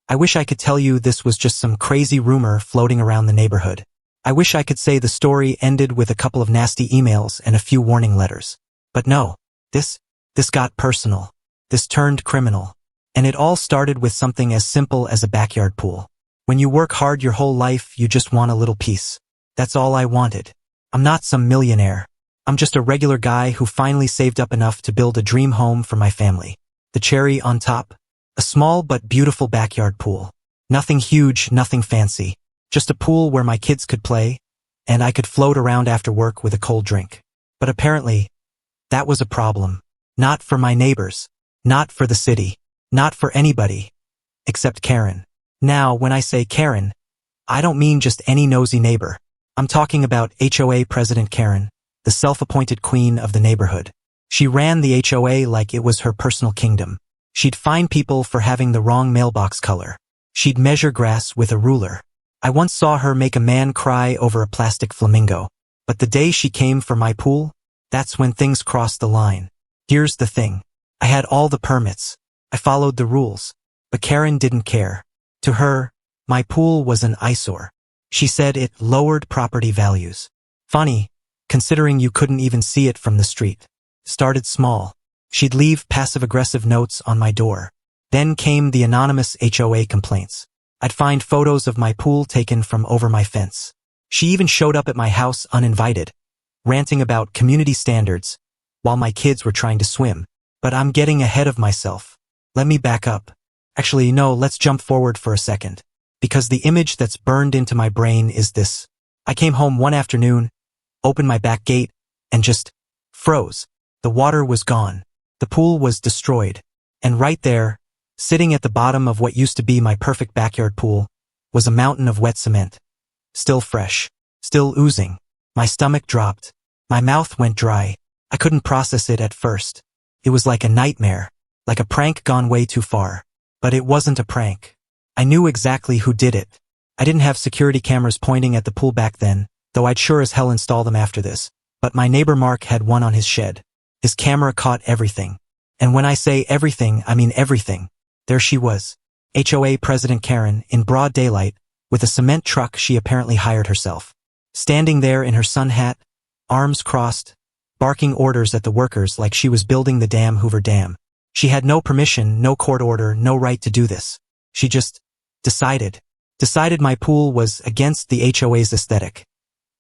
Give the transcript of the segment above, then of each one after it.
I wish I could tell you this was just some crazy rumor floating around the neighborhood. I wish I could say the story ended with a couple of nasty emails and a few warning letters. But no, this got personal. This turned criminal. And it all started with something as simple as a backyard pool. When you work hard your whole life, you just want a little peace. That's all I wanted. I'm not some millionaire. I'm just a regular guy who finally saved up enough to build a dream home for my family. The cherry on top? A small but beautiful backyard pool. Nothing huge, nothing fancy. Just a pool where my kids could play, and I could float around after work with a cold drink. But apparently, that was a problem. Not for my neighbors. Not for the city. Not for anybody. Except Karen. Now, when I say Karen, I don't mean just any nosy neighbor. I'm talking about HOA President Karen, the self-appointed queen of the neighborhood. She ran the HOA like it was her personal kingdom. She'd fine people for having the wrong mailbox color. She'd measure grass with a ruler. I once saw her make a man cry over a plastic flamingo. But the day she came for my pool, that's when things crossed the line. Here's the thing. I had all the permits. I followed the rules. But Karen didn't care. To her, my pool was an eyesore. She said it lowered property values. Funny, considering you couldn't even see it from the street. Started small. She'd leave passive-aggressive notes on my door. Then came the anonymous HOA complaints. I'd find photos of my pool taken from over my fence. She even showed up at my house uninvited, ranting about community standards, while my kids were trying to swim. But I'm getting ahead of myself. Let me back up. Actually, no, let's jump forward for a second. Because the image that's burned into my brain is this. I came home one afternoon, opened my back gate, and just froze. The water was gone. The pool was destroyed. And right there, sitting at the bottom of what used to be my perfect backyard pool, was a mountain of wet cement. Still fresh. Still oozing. My stomach dropped. My mouth went dry. I couldn't process it at first. It was like a nightmare. Like a prank gone way too far. But it wasn't a prank. I knew exactly who did it. I didn't have security cameras pointing at the pool back then, though I'd sure as hell install them after this. But my neighbor Mark had one on his shed. His camera caught everything. And when I say everything, I mean everything. There she was. HOA President Karen, in broad daylight, with a cement truck she apparently hired herself. Standing there in her sun hat, arms crossed, barking orders at the workers like she was building the damn Hoover Dam. She had no permission, no court order, no right to do this. She just decided my pool was against the HOA's aesthetic.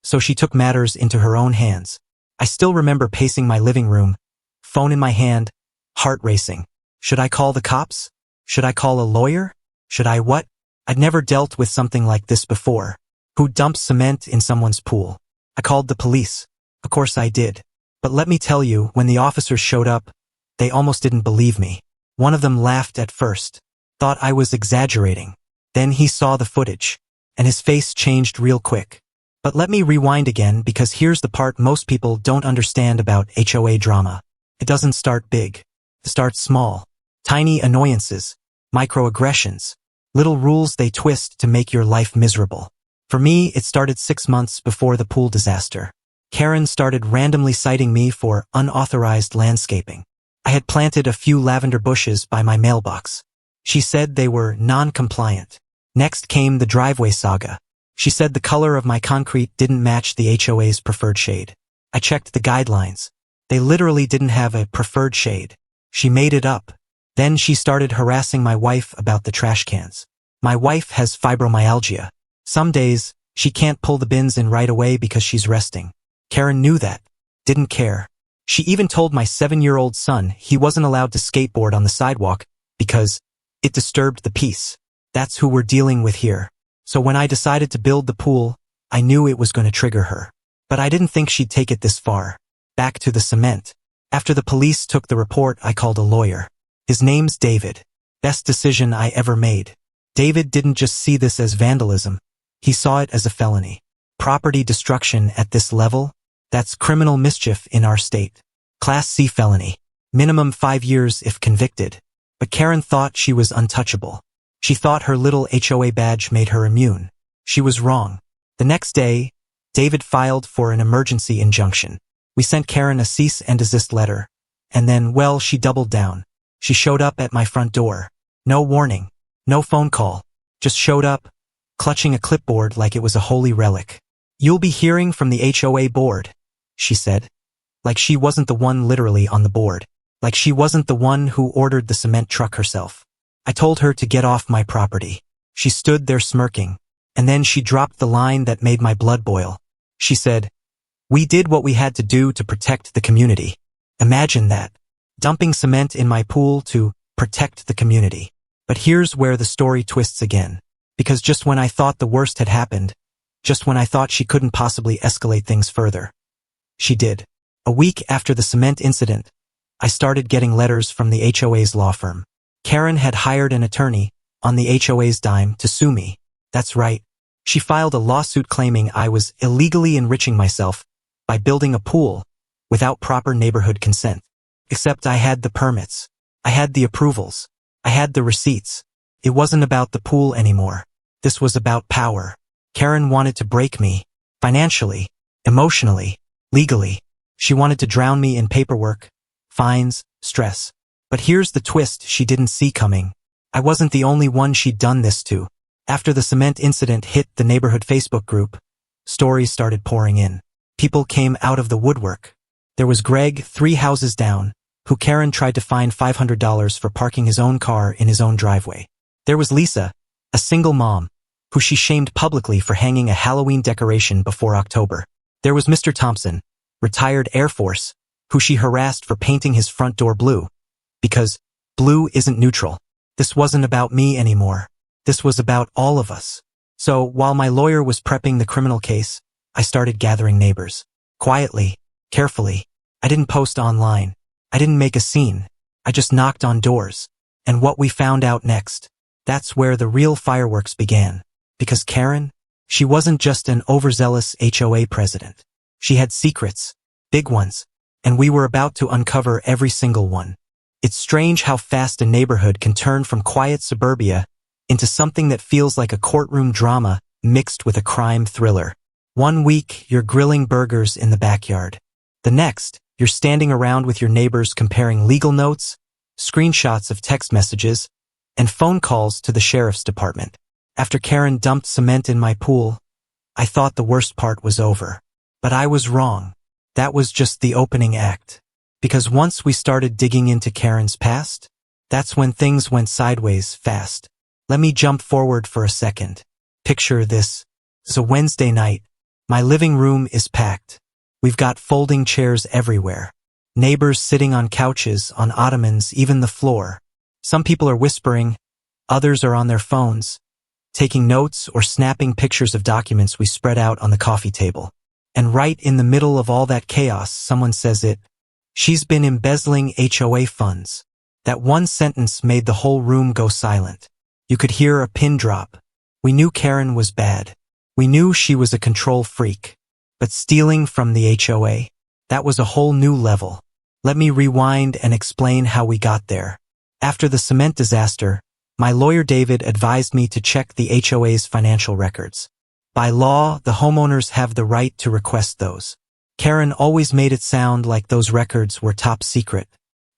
So she took matters into her own hands. I still remember pacing my living room, phone in my hand, heart racing. Should I call the cops? Should I call a lawyer? Should I what? I'd never dealt with something like this before. Who dumps cement in someone's pool? I called the police. Of course I did. But let me tell you, when the officers showed up, they almost didn't believe me. One of them laughed at first. Thought I was exaggerating. Then he saw the footage, and his face changed real quick. But let me rewind again because here's the part most people don't understand about HOA drama. It doesn't start big. It starts small. Tiny annoyances, microaggressions, little rules they twist to make your life miserable. For me, it started 6 months before the pool disaster. Karen started randomly citing me for unauthorized landscaping. I had planted a few lavender bushes by my mailbox. She said they were non-compliant. Next came the driveway saga. She said the color of my concrete didn't match the HOA's preferred shade. I checked the guidelines. They literally didn't have a preferred shade. She made it up. Then she started harassing my wife about the trash cans. My wife has fibromyalgia. Some days, she can't pull the bins in right away because she's resting. Karen knew that. Didn't care. She even told my 7-year-old son he wasn't allowed to skateboard on the sidewalk because it disturbed the peace. That's who we're dealing with here. So when I decided to build the pool, I knew it was going to trigger her. But I didn't think she'd take it this far. Back to the cement. After the police took the report, I called a lawyer. His name's David. Best decision I ever made. David didn't just see this as vandalism. He saw it as a felony. Property destruction at this level? That's criminal mischief in our state. Class C felony. Minimum 5 years if convicted. But Karen thought she was untouchable. She thought her little HOA badge made her immune. She was wrong. The next day, David filed for an emergency injunction. We sent Karen a cease and desist letter. And then, well, she doubled down. She showed up at my front door. No warning. No phone call. Just showed up, clutching a clipboard like it was a holy relic. "You'll be hearing from the HOA board," she said. Like she wasn't the one literally on the board. Like she wasn't the one who ordered the cement truck herself. I told her to get off my property. She stood there smirking, and then she dropped the line that made my blood boil. She said, "We did what we had to do to protect the community." Imagine that. Dumping cement in my pool to protect the community. But here's where the story twists again. Because just when I thought the worst had happened, just when I thought she couldn't possibly escalate things further, she did. A week after the cement incident, I started getting letters from the HOA's law firm. Karen had hired an attorney, on the HOA's dime, to sue me. That's right. She filed a lawsuit claiming I was illegally enriching myself by building a pool without proper neighborhood consent. Except I had the permits. I had the approvals. I had the receipts. It wasn't about the pool anymore. This was about power. Karen wanted to break me. Financially, emotionally, legally. She wanted to drown me in paperwork, fines, stress. But here's the twist she didn't see coming. I wasn't the only one she'd done this to. After the cement incident hit the neighborhood Facebook group, stories started pouring in. People came out of the woodwork. There was Greg, 3 houses down, who Karen tried to fine $500 for parking his own car in his own driveway. There was Lisa, a single mom, who she shamed publicly for hanging a Halloween decoration before October. There was Mr. Thompson, retired Air Force, who she harassed for painting his front door blue. Because blue isn't neutral. This wasn't about me anymore. This was about all of us. So while my lawyer was prepping the criminal case, I started gathering neighbors. Quietly, carefully. I didn't post online. I didn't make a scene. I just knocked on doors. And what we found out next, that's where the real fireworks began. Because Karen, she wasn't just an overzealous HOA president. She had secrets, big ones, and we were about to uncover every single one. It's strange how fast a neighborhood can turn from quiet suburbia into something that feels like a courtroom drama mixed with a crime thriller. One week, you're grilling burgers in the backyard. The next, you're standing around with your neighbors comparing legal notes, screenshots of text messages, and phone calls to the sheriff's department. After Karen dumped cement in my pool, I thought the worst part was over. But I was wrong. That was just the opening act. Because once we started digging into Karen's past, that's when things went sideways fast. Let me jump forward for a second. Picture this. It's a Wednesday night. My living room is packed. We've got folding chairs everywhere. Neighbors sitting on couches, on ottomans, even the floor. Some people are whispering, others are on their phones, taking notes or snapping pictures of documents we spread out on the coffee table. And right in the middle of all that chaos, someone says it. She's been embezzling HOA funds. That one sentence made the whole room go silent. You could hear a pin drop. We knew Karen was bad. We knew she was a control freak. But stealing from the HOA? That was a whole new level. Let me rewind and explain how we got there. After the cement disaster, my lawyer David advised me to check the HOA's financial records. By law, the homeowners have the right to request those. Karen always made it sound like those records were top secret.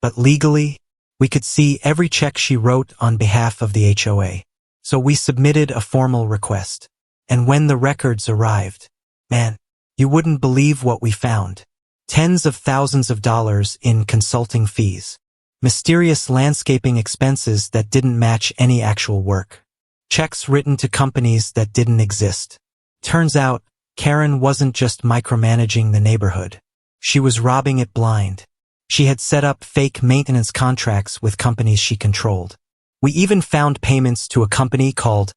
But legally, we could see every check she wrote on behalf of the HOA. So we submitted a formal request. And when the records arrived, man, you wouldn't believe what we found. Tens of thousands of dollars in consulting fees. Mysterious landscaping expenses that didn't match any actual work. Checks written to companies that didn't exist. Turns out, Karen wasn't just micromanaging the neighborhood. She was robbing it blind. She had set up fake maintenance contracts with companies she controlled. We even found payments to a company called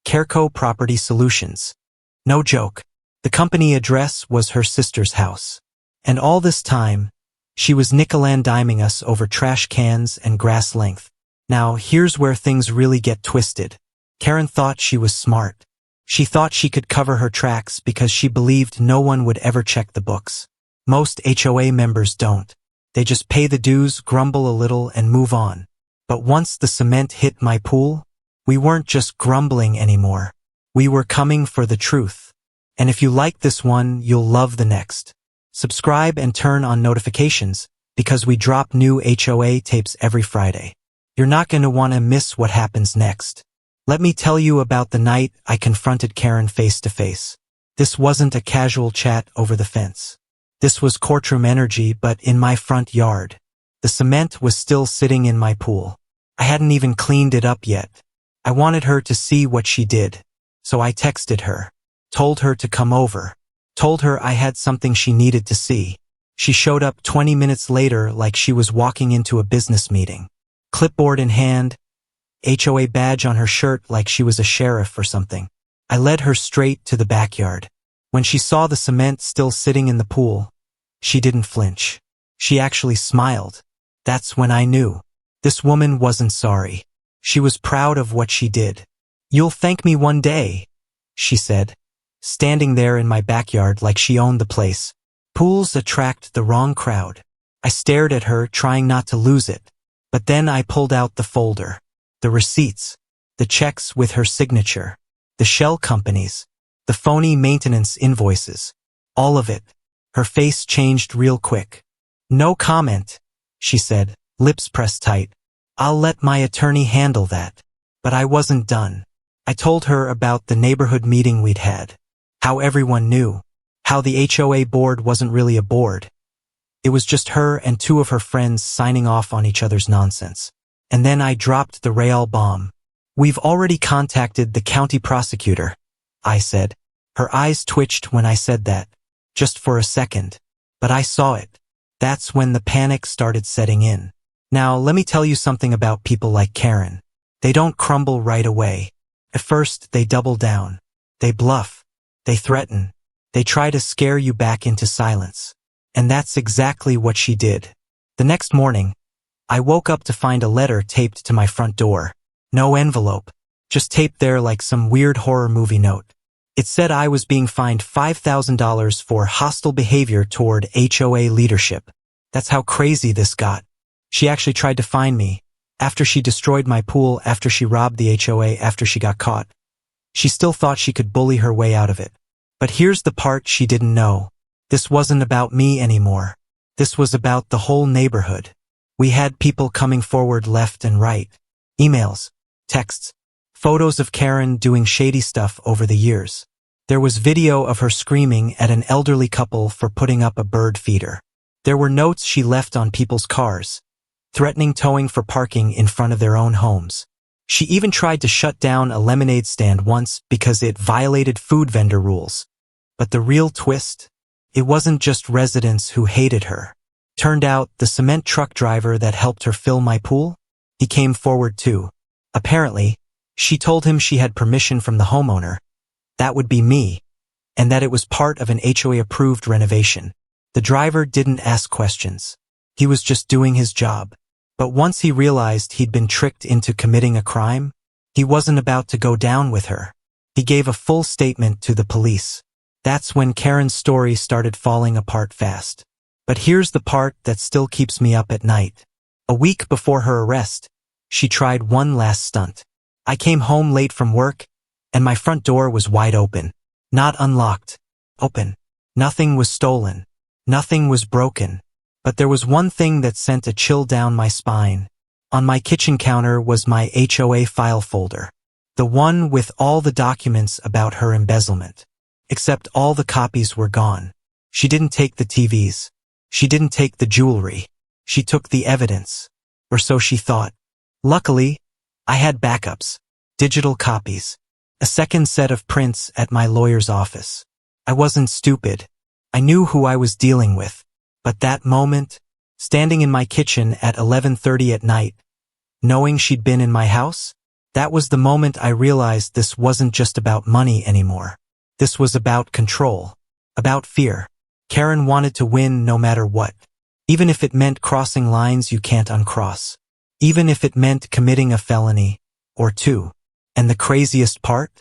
Careco Property Solutions. No joke. The company address was her sister's house. And all this time, she was nickel-and-diming us over trash cans and grass length. Now, here's where things really get twisted. Karen thought she was smart. She thought she could cover her tracks because she believed no one would ever check the books. Most HOA members don't. They just pay the dues, grumble a little, and move on. But once the cement hit my pool, we weren't just grumbling anymore. We were coming for the truth. And if you like this one, you'll love the next. Subscribe and turn on notifications, because we drop new HOA tapes every Friday. You're not going to want to miss what happens next. Let me tell you about the night I confronted Karen face to face. This wasn't a casual chat over the fence. This was courtroom energy, but in my front yard. The cement was still sitting in my pool. I hadn't even cleaned it up yet. I wanted her to see what she did. So I texted her. Told her to come over. Told her I had something she needed to see. She showed up 20 minutes later like she was walking into a business meeting. Clipboard in hand, HOA badge on her shirt like she was a sheriff or something. I led her straight to the backyard. When she saw the cement still sitting in the pool, she didn't flinch. She actually smiled. That's when I knew. This woman wasn't sorry. She was proud of what she did. "You'll thank me one day," she said, standing there in my backyard like she owned the place. Pools attract the wrong crowd. I stared at her, trying not to lose it. But then I pulled out the folder. The receipts. The checks with her signature. The shell companies. The phony maintenance invoices. All of it. Her face changed real quick. "No comment," she said, lips pressed tight. "I'll let my attorney handle that." But I wasn't done. I told her about the neighborhood meeting we'd had. How everyone knew. How the HOA board wasn't really a board. It was just her and two of her friends signing off on each other's nonsense. And then I dropped the real bomb. "We've already contacted the county prosecutor," I said. Her eyes twitched when I said that. Just for a second. But I saw it. That's when the panic started setting in. Now, let me tell you something about people like Karen. They don't crumble right away. At first, they double down. They bluff. They threaten. They try to scare you back into silence. And that's exactly what she did. The next morning, I woke up to find a letter taped to my front door. No envelope. Just taped there like some weird horror movie note. It said I was being fined $5,000 for hostile behavior toward HOA leadership. That's how crazy this got. She actually tried to find me. After she destroyed my pool, after she robbed the HOA, after she got caught. She still thought she could bully her way out of it. But here's the part she didn't know. This wasn't about me anymore. This was about the whole neighborhood. We had people coming forward left and right. Emails, texts, photos of Karen doing shady stuff over the years. There was video of her screaming at an elderly couple for putting up a bird feeder. There were notes she left on people's cars, threatening towing for parking in front of their own homes. She even tried to shut down a lemonade stand once because it violated food vendor rules. But the real twist? It wasn't just residents who hated her. Turned out the cement truck driver that helped her fill my pool? He came forward too. Apparently, she told him she had permission from the homeowner. That would be me. And that it was part of an HOA-approved renovation. The driver didn't ask questions. He was just doing his job. But once he realized he'd been tricked into committing a crime, he wasn't about to go down with her. He gave a full statement to the police. That's when Karen's story started falling apart fast. But here's the part that still keeps me up at night. A week before her arrest, she tried one last stunt. I came home late from work, and my front door was wide open. Not unlocked. Open. Nothing was stolen. Nothing was broken. But there was one thing that sent a chill down my spine. On my kitchen counter was my HOA file folder. The one with all the documents about her embezzlement. Except all the copies were gone. She didn't take the TVs. She didn't take the jewelry. She took the evidence. Or so she thought. Luckily, I had backups. Digital copies. A second set of prints at my lawyer's office. I wasn't stupid. I knew who I was dealing with. But that moment, standing in my kitchen at 11:30 at night, knowing she'd been in my house, that was the moment I realized this wasn't just about money anymore. This was about control. About fear. Karen wanted to win no matter what. Even if it meant crossing lines you can't uncross. Even if it meant committing a felony, or two. And the craziest part?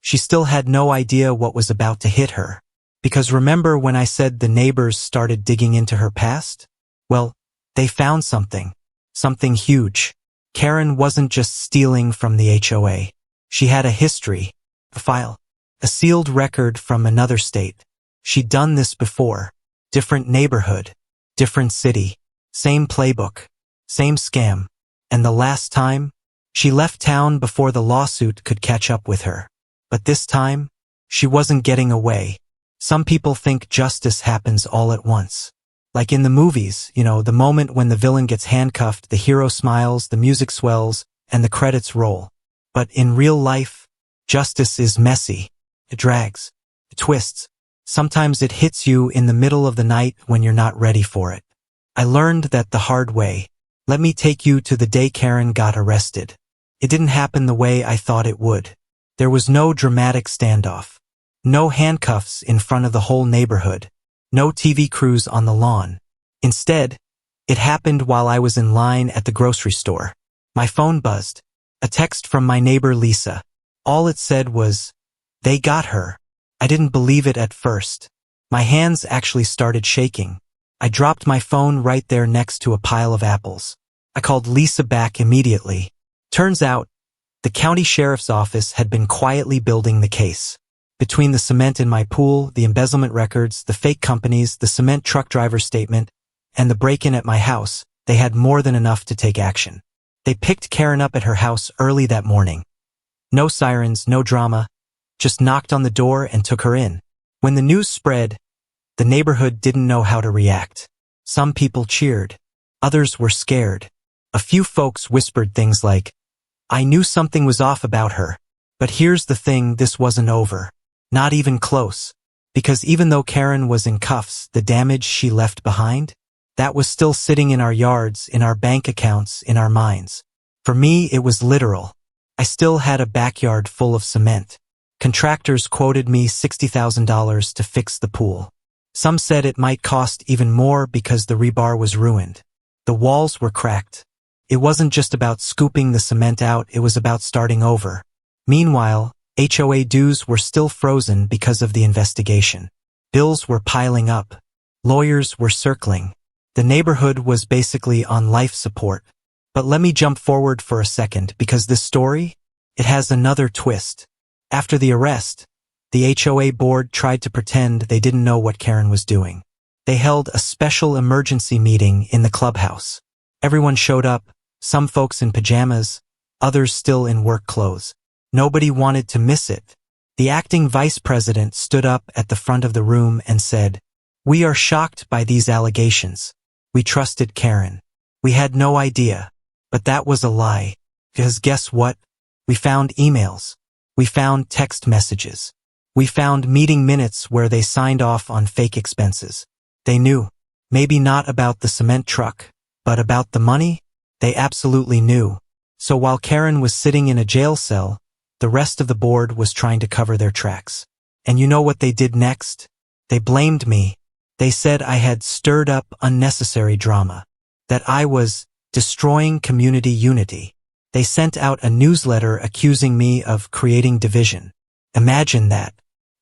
She still had no idea what was about to hit her. Because remember when I said the neighbors started digging into her past? Well, they found something. Something huge. Karen wasn't just stealing from the HOA. She had a history. A file. A sealed record from another state. She'd done this before. Different neighborhood. Different city. Same playbook. Same scam. And the last time, She left town before the lawsuit could catch up with her. But this time, she wasn't getting away. Some people think justice happens all at once. Like in the movies, the moment when the villain gets handcuffed, the hero smiles, the music swells, and the credits roll. But in real life, justice is messy. It drags. It twists. Sometimes it hits you in the middle of the night when you're not ready for it. I learned that the hard way. Let me take you to the day Karen got arrested. It didn't happen the way I thought it would. There was no dramatic standoff. No handcuffs in front of the whole neighborhood. No TV crews on the lawn. Instead, it happened while I was in line at the grocery store. My phone buzzed. A text from my neighbor Lisa. All it said was, "They got her." I didn't believe it at first. My hands actually started shaking. I dropped my phone right there next to a pile of apples. I called Lisa back immediately. Turns out, the county sheriff's office had been quietly building the case. Between the cement in my pool, the embezzlement records, the fake companies, the cement truck driver statement, and the break-in at my house, they had more than enough to take action. They picked Karen up at her house early that morning. No sirens, no drama, just knocked on the door and took her in. When the news spread, the neighborhood didn't know how to react. Some people cheered. Others were scared. A few folks whispered things like, "I knew something was off about her." But here's the thing, this wasn't over. Not even close. Because even though Karen was in cuffs, the damage she left behind, that was still sitting in our yards, in our bank accounts, in our minds. For me, it was literal. I still had a backyard full of cement. Contractors quoted me $60,000 to fix the pool. Some said it might cost even more because the rebar was ruined. The walls were cracked. It wasn't just about scooping the cement out, it was about starting over. Meanwhile, HOA dues were still frozen because of the investigation. Bills were piling up. Lawyers were circling. The neighborhood was basically on life support. But let me jump forward for a second because this story, it has another twist. After the arrest, the HOA board tried to pretend they didn't know what Karen was doing. They held a special emergency meeting in the clubhouse. Everyone showed up, some folks in pajamas, others still in work clothes. Nobody wanted to miss it. The acting vice president stood up at the front of the room and said, "We are shocked by these allegations. We trusted Karen. We had no idea." But that was a lie. Because guess what? We found emails. We found text messages. We found meeting minutes where they signed off on fake expenses. They knew. Maybe not about the cement truck, but about the money? They absolutely knew. So while Karen was sitting in a jail cell, the rest of the board was trying to cover their tracks. And you know what they did next? They blamed me. They said I had stirred up unnecessary drama. That I was destroying community unity. They sent out a newsletter accusing me of creating division. Imagine that.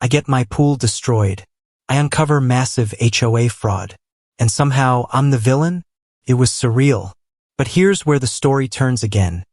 I get my pool destroyed. I uncover massive HOA fraud. And somehow I'm the villain? It was surreal. But here's where the story turns again.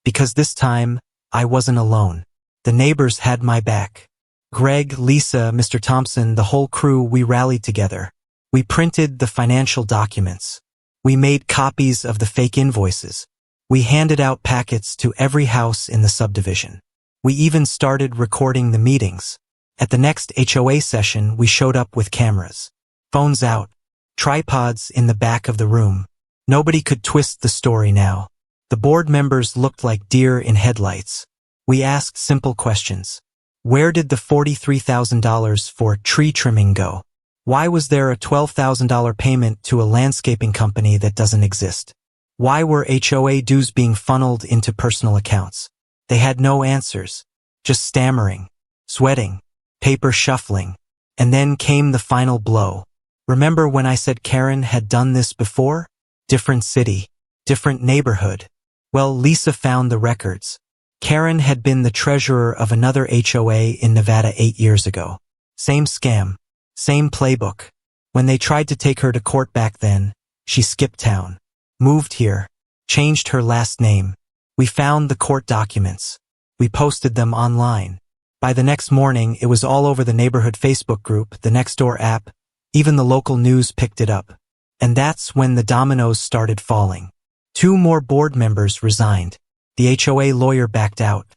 Because this time, I wasn't alone. The neighbors had my back. Greg, Lisa, Mr. Thompson, the whole crew, we rallied together. We printed the financial documents. We made copies of the fake invoices. We handed out packets to every house in the subdivision. We even started recording the meetings. At the next HOA session, we showed up with cameras. Phones out. Tripods in the back of the room. Nobody could twist the story now. The board members looked like deer in headlights. We asked simple questions. Where did the $43,000 for tree trimming go? Why was there a $12,000 payment to a landscaping company that doesn't exist? Why were HOA dues being funneled into personal accounts? They had no answers. Just stammering, sweating, paper shuffling. And then came the final blow. Remember when I said Karen had done this before? Different city, different neighborhood. Well, Lisa found the records. Karen had been the treasurer of another HOA in Nevada 8 years ago. Same scam, same playbook. When they tried to take her to court back then, she skipped town, moved here, changed her last name. We found the court documents. We posted them online. By the next morning, it was all over the neighborhood Facebook group, the Nextdoor app, even the local news picked it up. And that's when the dominoes started falling. 2 more board members resigned. The HOA lawyer backed out.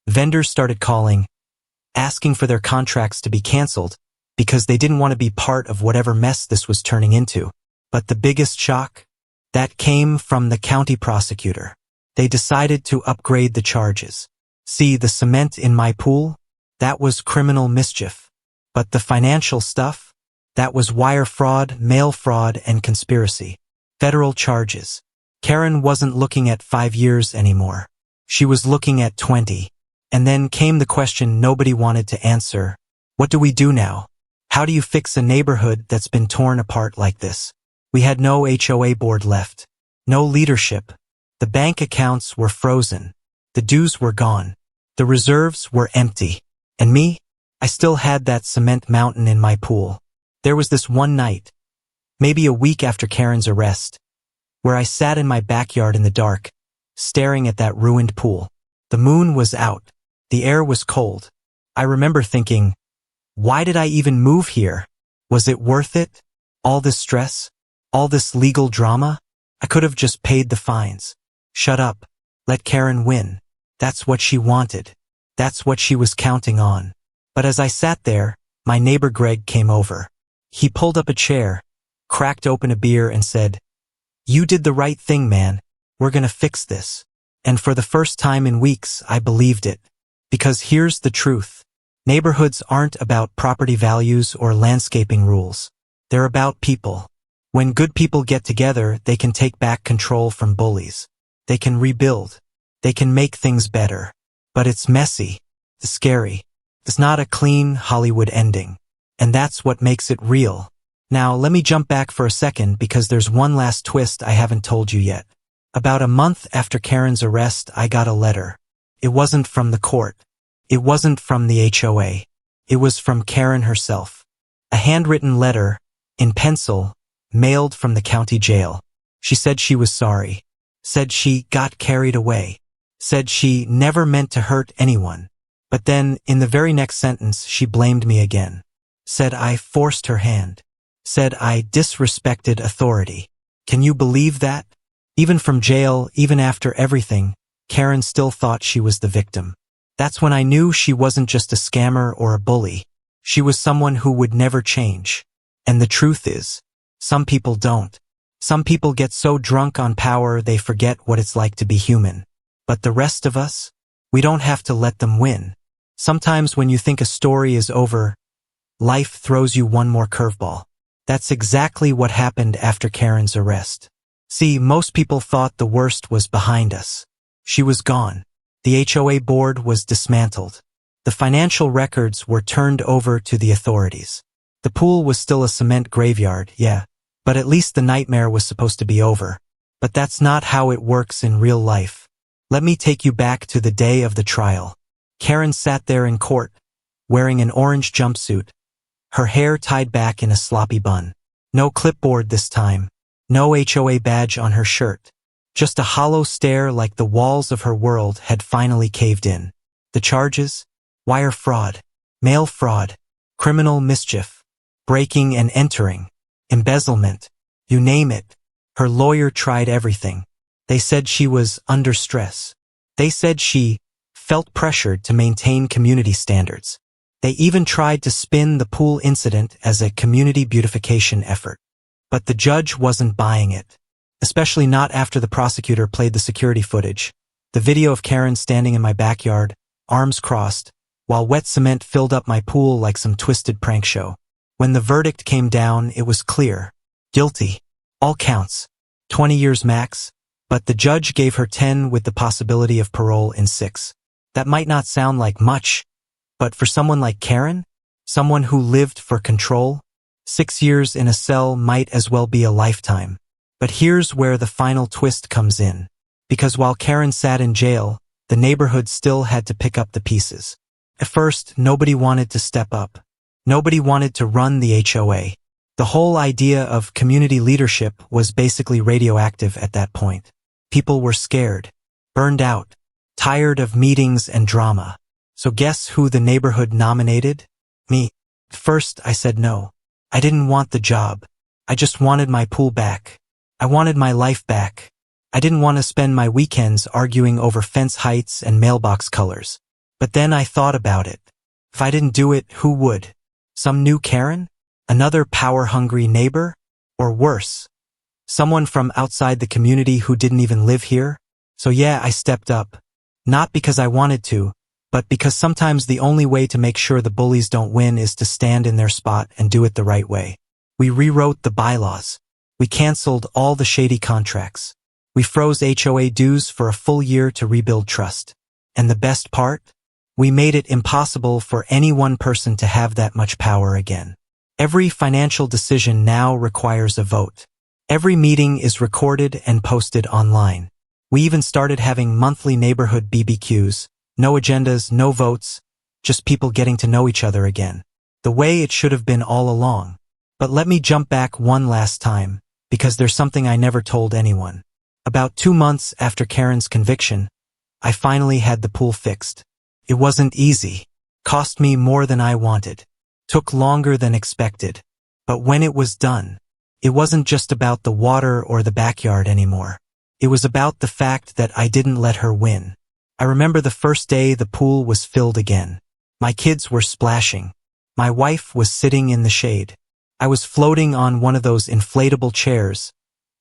Vendors started calling, asking for their contracts to be canceled because they didn't want to be part of whatever mess this was turning into. But the biggest shock? That came from the county prosecutor. They decided to upgrade the charges. See, the cement in my pool? That was criminal mischief. But the financial stuff? That was wire fraud, mail fraud, and conspiracy. Federal charges. Karen wasn't looking at 5 years anymore. She was looking at 20. And then came the question nobody wanted to answer. What do we do now? How do you fix a neighborhood that's been torn apart like this? We had no HOA board left. No leadership. The bank accounts were frozen. The dues were gone. The reserves were empty. And me? I still had that cement mountain in my pool. There was this one night, maybe a week after Karen's arrest, where I sat in my backyard in the dark, staring at that ruined pool. The moon was out. The air was cold. I remember thinking, why did I even move here? Was it worth it? All this stress? All this legal drama? I could have just paid the fines. Shut up. Let Karen win. That's what she wanted. That's what she was counting on. But as I sat there, my neighbor Greg came over. He pulled up a chair, cracked open a beer and said, "You did the right thing, man. We're gonna fix this." And for the first time in weeks, I believed it. Because here's the truth. Neighborhoods aren't about property values or landscaping rules. They're about people. When good people get together, they can take back control from bullies. They can rebuild. They can make things better. But it's messy. It's scary. It's not a clean Hollywood ending. And that's what makes it real. Now, let me jump back for a second because there's one last twist I haven't told you yet. About a month after Karen's arrest, I got a letter. It wasn't from the court. It wasn't from the HOA. It was from Karen herself. A handwritten letter, in pencil, mailed from the county jail. She said she was sorry. Said she got carried away. Said she never meant to hurt anyone. But then, in the very next sentence, she blamed me again. Said I forced her hand. Said I disrespected authority. Can you believe that? Even from jail, even after everything, Karen still thought she was the victim. That's when I knew she wasn't just a scammer or a bully. She was someone who would never change. And the truth is, some people don't. Some people get so drunk on power they forget what it's like to be human. But the rest of us, we don't have to let them win. Sometimes when you think a story is over, life throws you one more curveball. That's exactly what happened after Karen's arrest. See, most people thought the worst was behind us. She was gone. The HOA board was dismantled. The financial records were turned over to the authorities. The pool was still a cement graveyard, yeah, but at least the nightmare was supposed to be over. But that's not how it works in real life. Let me take you back to the day of the trial. Karen sat there in court, wearing an orange jumpsuit, her hair tied back in a sloppy bun. No clipboard this time. No HOA badge on her shirt. Just a hollow stare like the walls of her world had finally caved in. The charges? Wire fraud, mail fraud, criminal mischief, breaking and entering, embezzlement, you name it. Her lawyer tried everything. They said she was under stress. They said she felt pressured to maintain community standards. They even tried to spin the pool incident as a community beautification effort. But the judge wasn't buying it. Especially not after the prosecutor played the security footage. The video of Karen standing in my backyard, arms crossed, while wet cement filled up my pool like some twisted prank show. When the verdict came down, it was clear. Guilty. All counts. 20 years max. But the judge gave her 10 with the possibility of parole in 6. That might not sound like much, but for someone like Karen, someone who lived for control, 6 years in a cell might as well be a lifetime. But here's where the final twist comes in. Because while Karen sat in jail, the neighborhood still had to pick up the pieces. At first, nobody wanted to step up. Nobody wanted to run the HOA. The whole idea of community leadership was basically radioactive at that point. People were scared, burned out, tired of meetings and drama. So guess who the neighborhood nominated? Me. At first, I said no. I didn't want the job. I just wanted my pool back. I wanted my life back. I didn't want to spend my weekends arguing over fence heights and mailbox colors. But then I thought about it. If I didn't do it, who would? Some new Karen? Another power-hungry neighbor? Or worse, someone from outside the community who didn't even live here? So yeah, I stepped up. Not because I wanted to, but because sometimes the only way to make sure the bullies don't win is to stand in their spot and do it the right way. We rewrote the bylaws. We canceled all the shady contracts. We froze HOA dues for a full year to rebuild trust. And the best part? We made it impossible for any one person to have that much power again. Every financial decision now requires a vote. Every meeting is recorded and posted online. We even started having monthly neighborhood BBQs. No agendas, no votes, just people getting to know each other again. The way it should have been all along. But let me jump back one last time, because there's something I never told anyone. About 2 months after Karen's conviction, I finally had the pool fixed. It wasn't easy. Cost me more than I wanted. Took longer than expected. But when it was done, it wasn't just about the water or the backyard anymore. It was about the fact that I didn't let her win. I remember the first day the pool was filled again. My kids were splashing. My wife was sitting in the shade. I was floating on one of those inflatable chairs,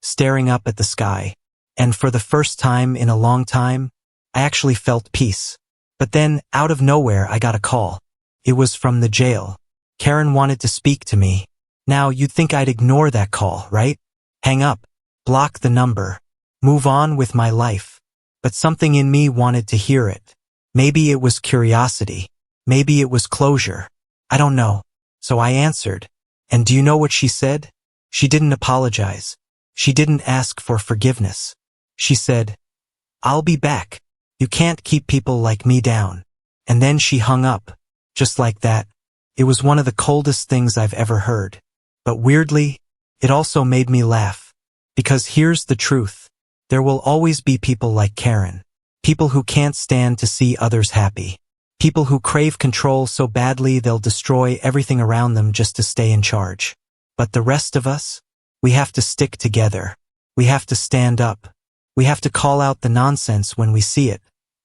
staring up at the sky. And for the first time in a long time, I actually felt peace. But then, out of nowhere, I got a call. It was from the jail. Karen wanted to speak to me. Now, you'd think I'd ignore that call, right? Hang up, block the number, move on with my life. But something in me wanted to hear it. Maybe it was curiosity. Maybe it was closure. I don't know. So I answered. And do you know what she said? She didn't apologize. She didn't ask for forgiveness. She said, "I'll be back. You can't keep people like me down." And then she hung up. Just like that. It was one of the coldest things I've ever heard. But weirdly, it also made me laugh. Because here's the truth. There will always be people like Karen. People who can't stand to see others happy. People who crave control so badly they'll destroy everything around them just to stay in charge. But the rest of us? We have to stick together. We have to stand up. We have to call out the nonsense when we see it,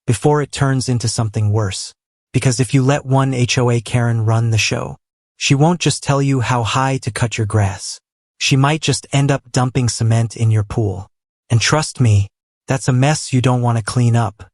before it turns into something worse. Because if you let one HOA Karen run the show, she won't just tell you how high to cut your grass. She might just end up dumping cement in your pool. And trust me, that's a mess you don't want to clean up.